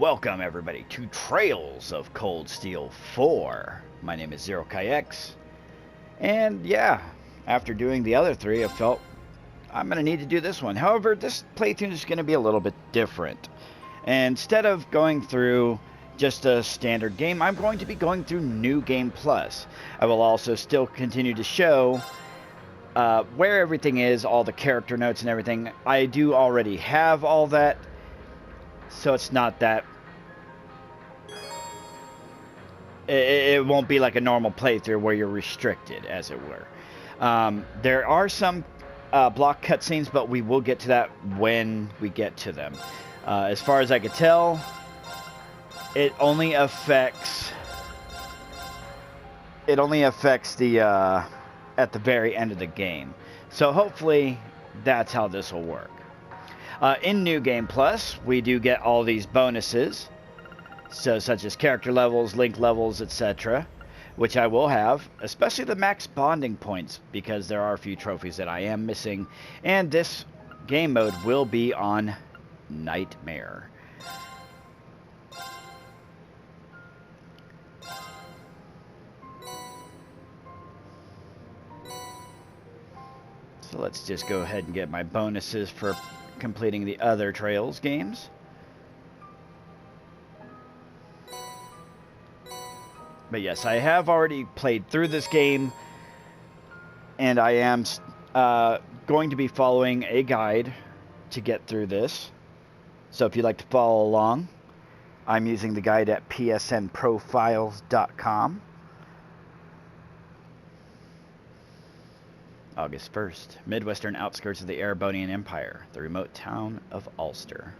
Welcome everybody to Trails of Cold Steel 4. My name is ZeroKaiX, and yeah, after doing the other three, I felt I'm going to need to do this one. However, this playthrough is going to be a little bit different. And instead of going through just a standard game, I'm going to be going through New Game Plus. I will also still continue to show where everything is, all the character notes and everything. I do already have all that, so it's not that... It won't be like a normal playthrough where you're restricted, as it were. There are some block cutscenes, but we will get to that when we get to them. As far as I could tell, it only affects the at the very end of the game. So hopefully that's how this will work. In New Game Plus, we do get all these bonuses, so such as character levels, link levels, etc., which I will have, especially the max bonding points, because there are a few trophies that I am missing, and this game mode will be on Nightmare. So let's just go ahead and get my bonuses for completing the other Trails games. But yes, I have already played through this game, and I am going to be following a guide to get through this. So if you'd like to follow along, I'm using the guide at psnprofiles.com. August 1st, Midwestern outskirts of the Erebonian Empire, the remote town of Ulster.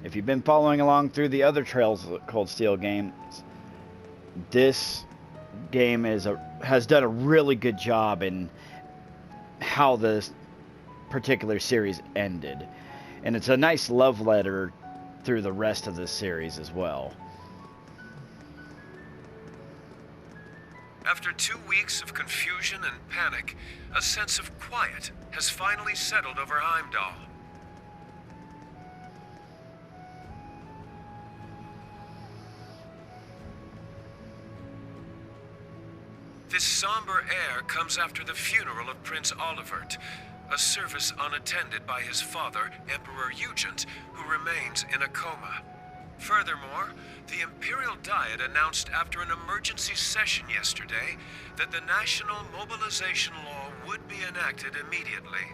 If you've been following along through the other Trails of Cold Steel games, this game has done a really good job in how this particular series ended. And it's a nice love letter through the rest of this series as well. After 2 weeks of confusion and panic, a sense of quiet has finally settled over Heimdall. This somber air comes after the funeral of Prince Olivert, a service unattended by his father, Emperor Eugent, who remains in a coma. Furthermore, the Imperial Diet announced after an emergency session yesterday that the National Mobilization Law would be enacted immediately.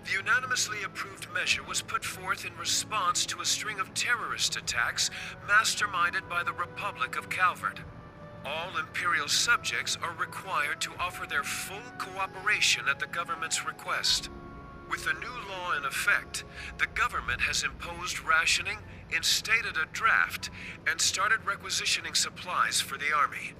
The unanimously approved measure was put forth in response to a string of terrorist attacks masterminded by the Republic of Calvert. All Imperial subjects are required to offer their full cooperation at the government's request. With the new law in effect, the government has imposed rationing, instated a draft, and started requisitioning supplies for the army.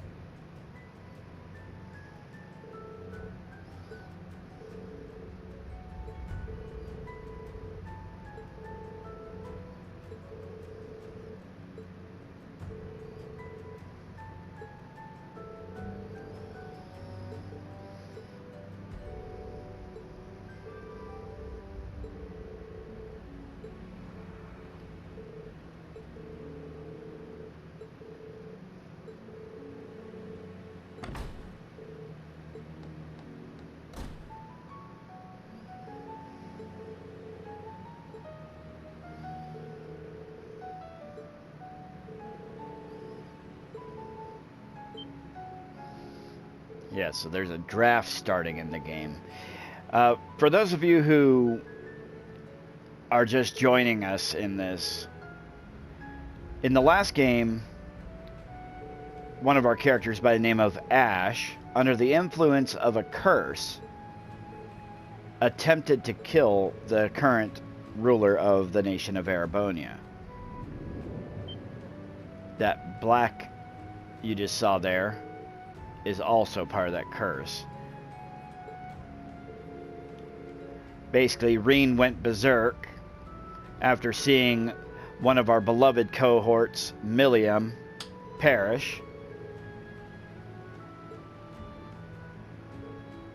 Yeah, so there's a draft starting in the game. For those of you who are just joining us in this, in the last game, one of our characters by the name of Ash, under the influence of a curse, attempted to kill the current ruler of the nation of Erebonia. That black you just saw there is also part of that curse. Basically, Reen went berserk after seeing one of our beloved cohorts, Milliam, perish.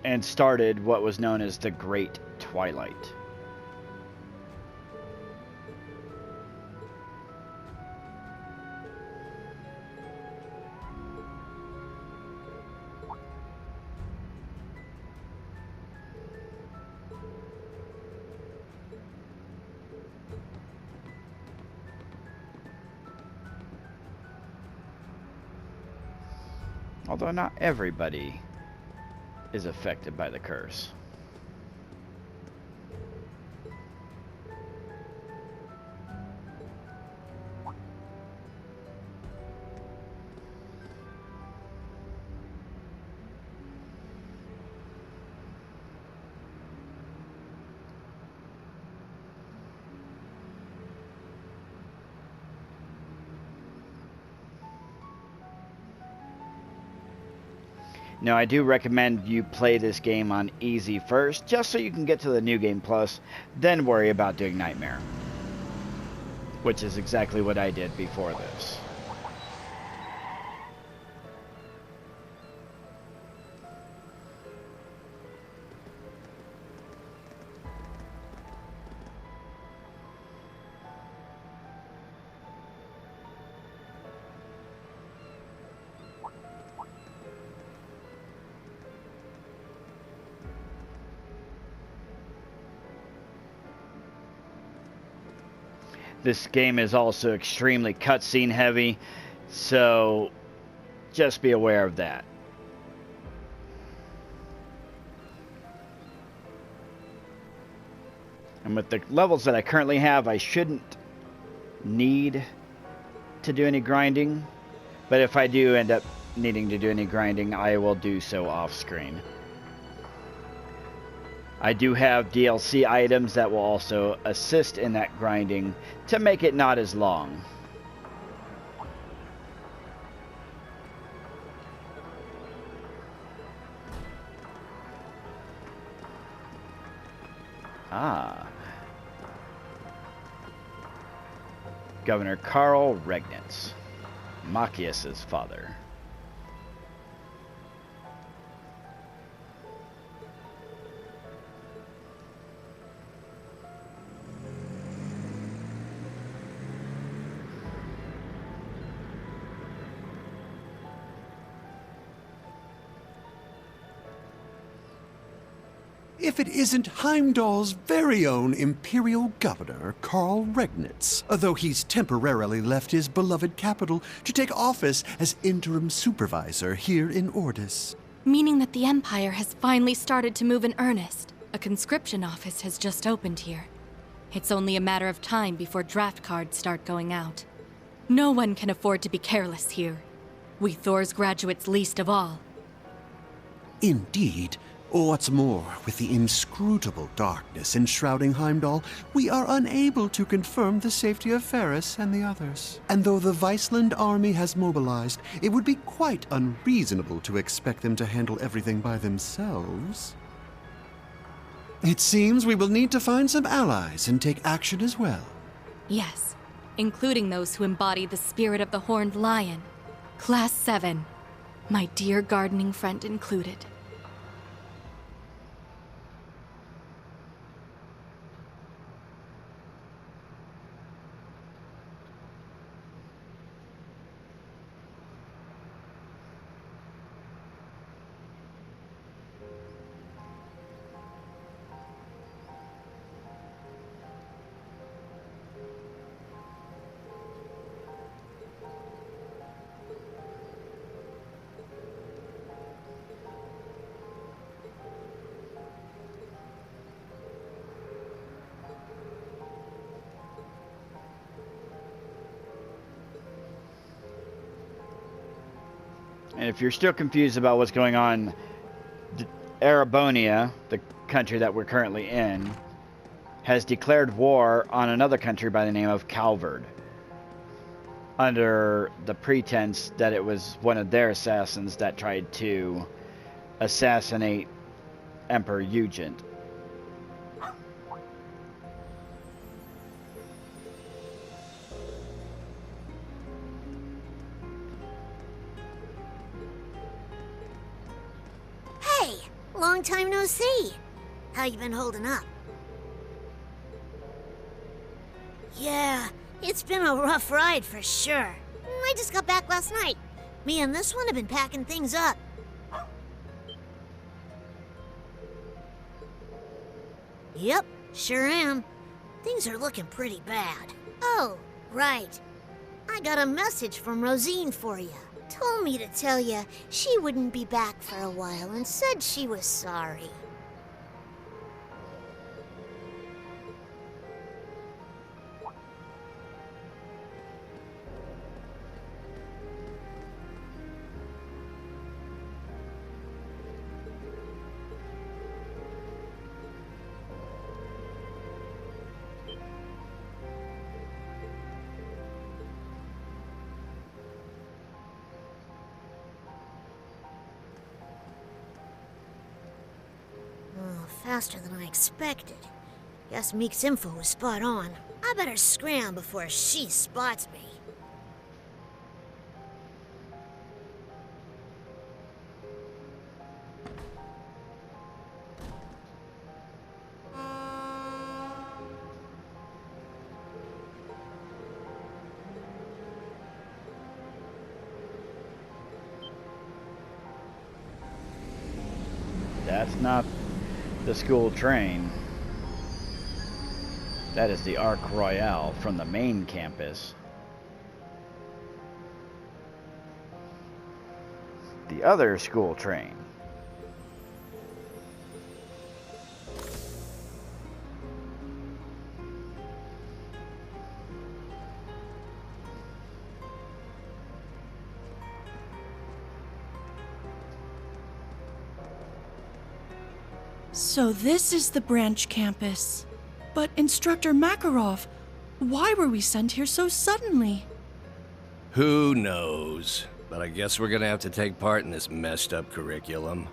and started what was known as the Great Twilight. Although not everybody is affected by the curse. Now, I do recommend you play this game on easy first, just so you can get to the New Game Plus, then worry about doing Nightmare. Which is exactly what I did before this. This game is also extremely cutscene heavy, so just be aware of that. And with the levels that I currently have, I shouldn't need to do any grinding, but if I do end up needing to do any grinding, I will do so off screen. I do have DLC items that will also assist in that grinding to make it not as long. Ah. Governor Karl Regnitz, Machias's father. If it isn't Heimdall's very own Imperial Governor, Karl Regnitz, though he's temporarily left his beloved capital to take office as interim supervisor here in Ordis. Meaning that the Empire has finally started to move in earnest. A conscription office has just opened here. It's only a matter of time before draft cards start going out. No one can afford to be careless here. We Thor's graduates least of all. Indeed. What's more, with the inscrutable darkness enshrouding Heimdall, we are unable to confirm the safety of Ferris and the others. And though the Viceland army has mobilized, it would be quite unreasonable to expect them to handle everything by themselves. It seems we will need to find some allies and take action as well. Yes, including those who embody the spirit of the Horned Lion. Class 7, my dear gardening friend included. And if you're still confused about what's going on, Erebonia, the country that we're currently in, has declared war on another country by the name of Calvard, under the pretense that it was one of their assassins that tried to assassinate Emperor Eugent. Long time no see. How you been holding up? Yeah, it's been a rough ride for sure. I just got back last night. Me and this one have been packing things up. Yep, sure am. Things are looking pretty bad. Oh, right. I got a message from Rosine for you. Told me to tell you she wouldn't be back for a while and said she was sorry. Faster than I expected. Guess Meek's info was spot on. I better scram before she spots me. That's not the school train. That is the Arc Royale from the main campus. The other school train. So this is the branch campus. But Instructor Makarov, why were we sent here so suddenly? Who knows? But I guess we're gonna have to take part in this messed up curriculum.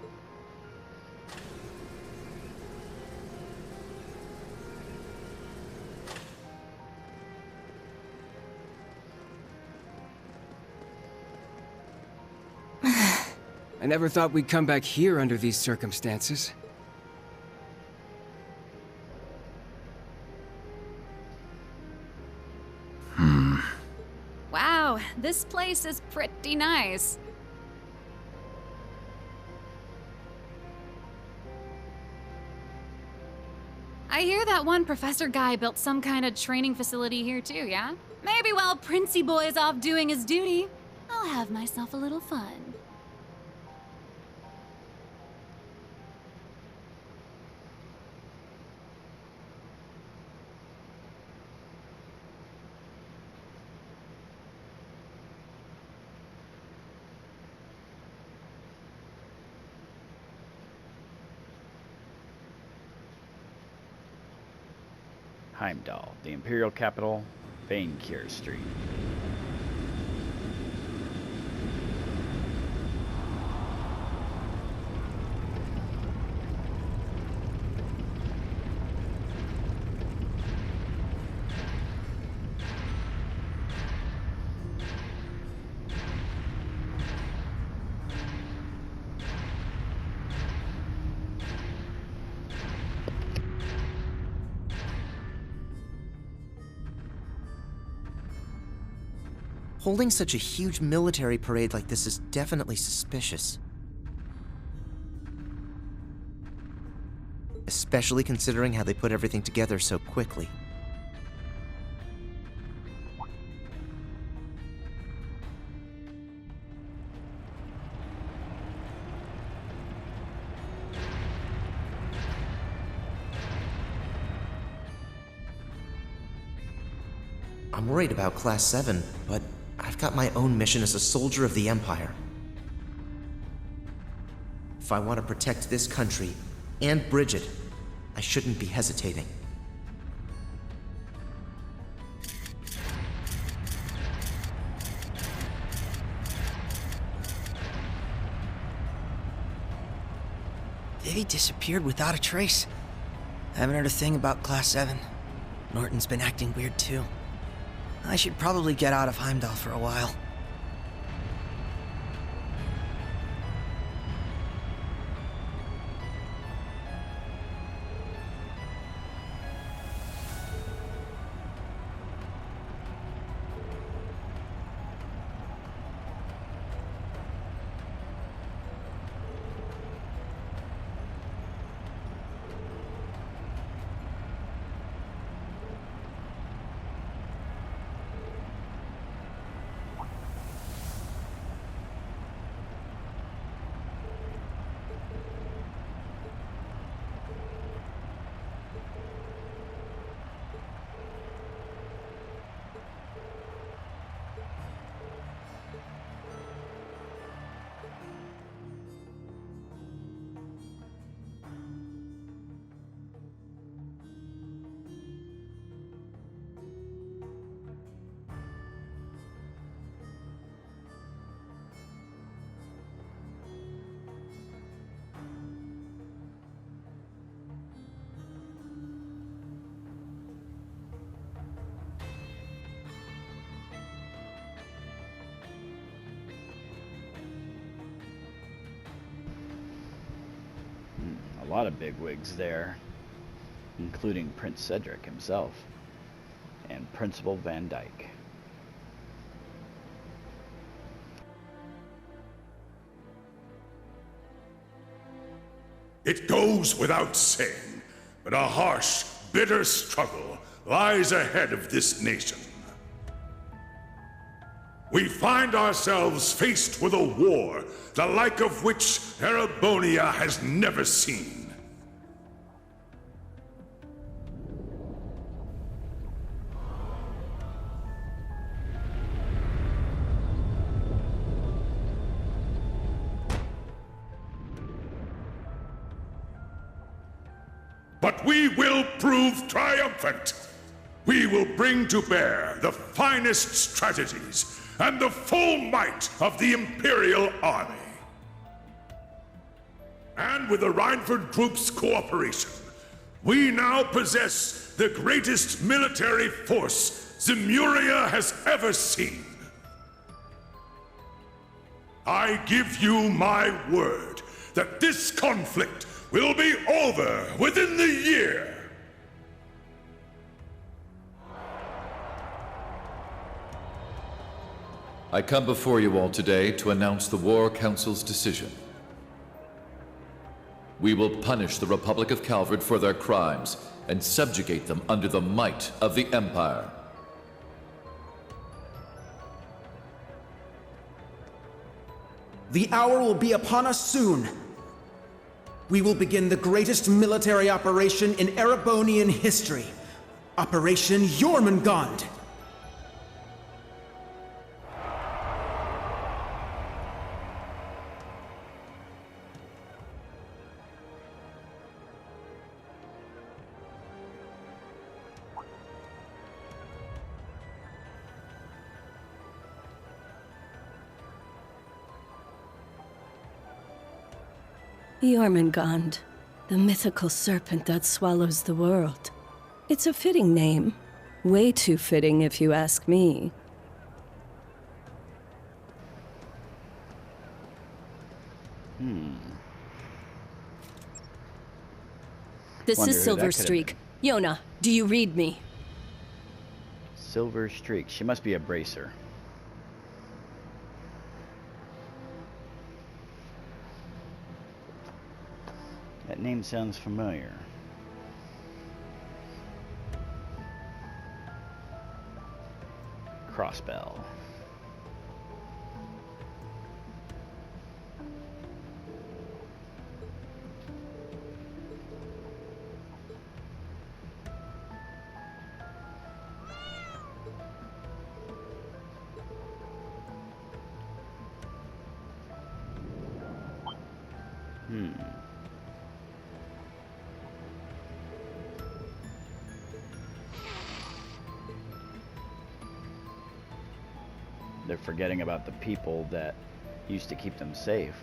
I never thought we'd come back here under these circumstances. Wow, this place is pretty nice. I hear that one professor guy built some kind of training facility here too, yeah? Maybe while Princey Boy's off doing his duty, I'll have myself a little fun. Heimdall, the Imperial capital, Vainkier Street. Holding such a huge military parade like this is definitely suspicious. Especially considering how they put everything together so quickly. I'm worried about Class 7, but I've got my own mission as a soldier of the Empire. If I want to protect this country, and Bridget, I shouldn't be hesitating. Vivi disappeared without a trace. I haven't heard a thing about Class 7. Norton's been acting weird too. I should probably get out of Heimdall for a while. lot of bigwigs there, including Prince Cedric himself and Principal Van Dyke. It goes without saying, but a harsh, bitter struggle lies ahead of this nation. We find ourselves faced with a war, the like of which Erebonia has never seen. But we will prove triumphant. We will bring to bear the finest strategies and the full might of the Imperial Army. And with the Reinford Group's cooperation, we now possess the greatest military force Zemuria has ever seen. I give you my word that this conflict will be over within the year. I come before you all today to announce the War Council's decision. We will punish the Republic of Calvard for their crimes and subjugate them under the might of the Empire. The hour will be upon us soon. We will begin the greatest military operation in Erebonian history. Operation Jormungand. Jormungand, the mythical serpent that swallows the world. It's a fitting name. Way too fitting, if you ask me. This is Silver Streak. Yona, do you read me? Silver Streak. She must be a bracer. That name sounds familiar. Crossbell. They're forgetting about the people that used to keep them safe.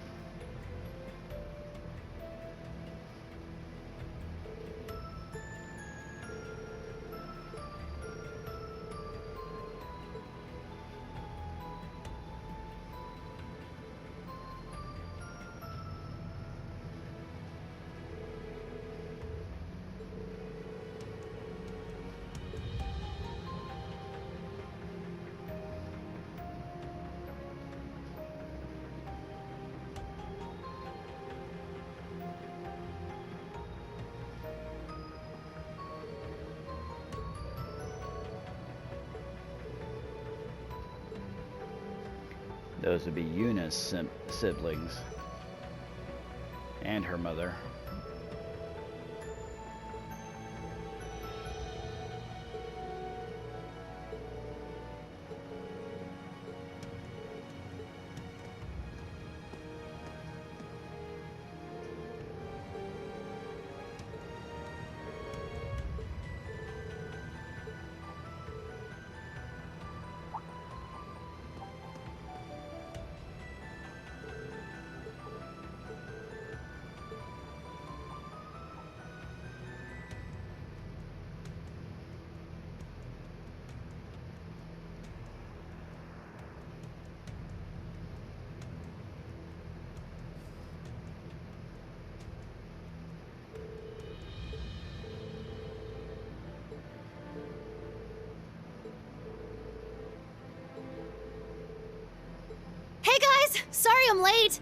Those would be Yuna's siblings and her mother. Sorry I'm late.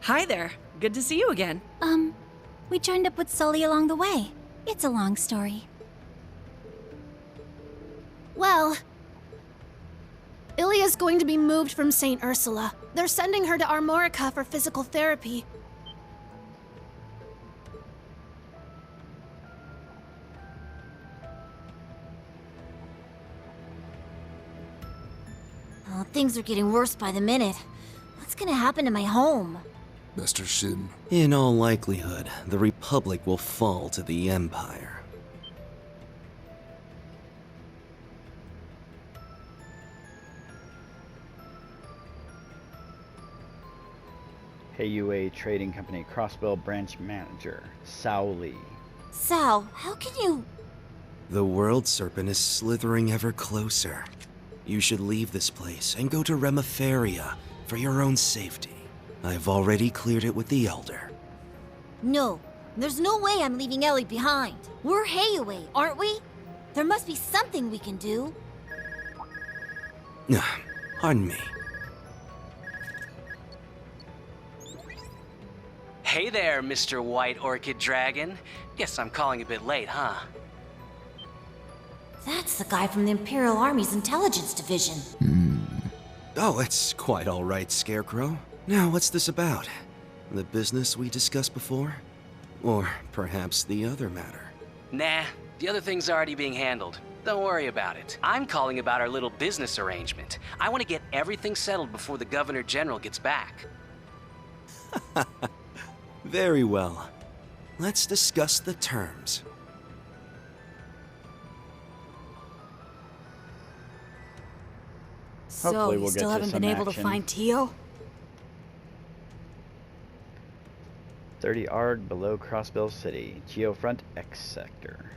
Hi there. Good to see you again. We joined up with Sully along the way. It's a long story. Well, Ilia's going to be moved from St. Ursula. They're sending her to Armorica for physical therapy. Oh, things are getting worse by the minute. What's gonna happen to my home? Master Shin. In all likelihood, the Republic will fall to the Empire. HeyUA Trading Company Crossbell Branch Manager, Sao Lee. Sal, how can you... The World Serpent is slithering ever closer. You should leave this place and go to Remiferia for your own safety. I've already cleared it with the Elder. No, there's no way I'm leaving Ellie behind. We're HeyUA, aren't we? There must be something we can do. Pardon me. Hey there, Mr. White Orchid Dragon. Guess I'm calling a bit late, huh? That's the guy from the Imperial Army's Intelligence Division. Oh, it's quite all right, Scarecrow. Now, what's this about? The business we discussed before? Or perhaps the other matter? Nah, the other thing's already being handled. Don't worry about it. I'm calling about our little business arrangement. I want to get everything settled before the Governor General gets back. Very well. Let's discuss the terms. So, you still haven't been able to find Tio? 30 ARG below Crossbell City, Geofront X sector.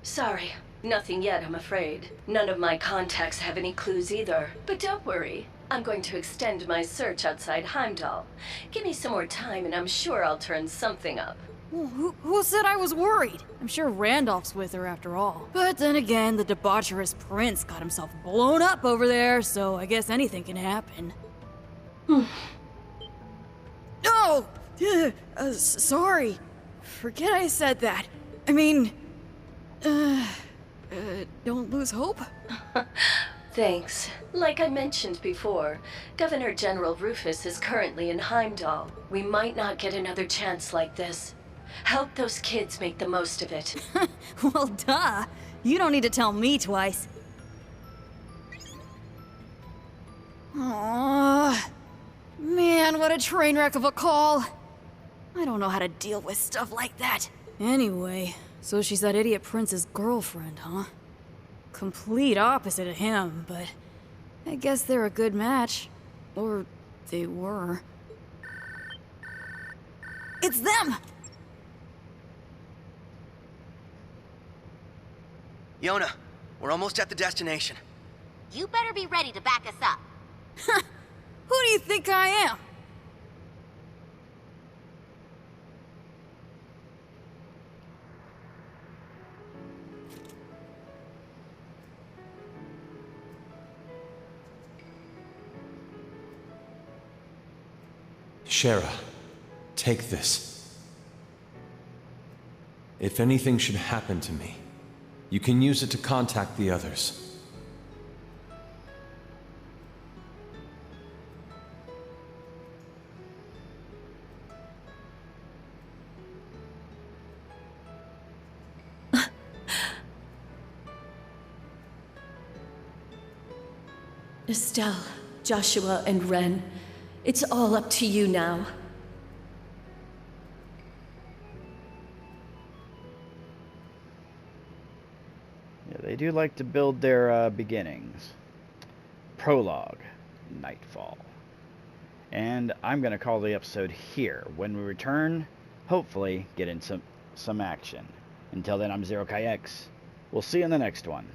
Sorry, nothing yet, I'm afraid. None of my contacts have any clues either. But don't worry, I'm going to extend my search outside Heimdall. Give me some more time and I'm sure I'll turn something up. Well, who said I was worried? I'm sure Randolph's with her after all. But then again, the debaucherous prince got himself blown up over there, so I guess anything can happen. No! Sorry. Forget I said that. I mean... don't lose hope? Thanks. Like I mentioned before, Governor General Rufus is currently in Heimdall. We might not get another chance like this. Help those kids make the most of it. Well, duh. You don't need to tell me twice. Aww. Man, what a train wreck of a call. I don't know how to deal with stuff like that. Anyway, so she's that idiot prince's girlfriend, huh? Complete opposite of him, but I guess they're a good match. Or they were. It's them! Yona, we're almost at the destination. You better be ready to back us up. Who do you think I am? Shara, take this. If anything should happen to me, you can use it to contact the others. Estelle, Joshua, and Ren, it's all up to you now. Yeah, they do like to build their beginnings. Prologue, Nightfall. And I'm going to call the episode here. When we return, hopefully get in some action. Until then, I'm Zero Kai X. We'll see you in the next one.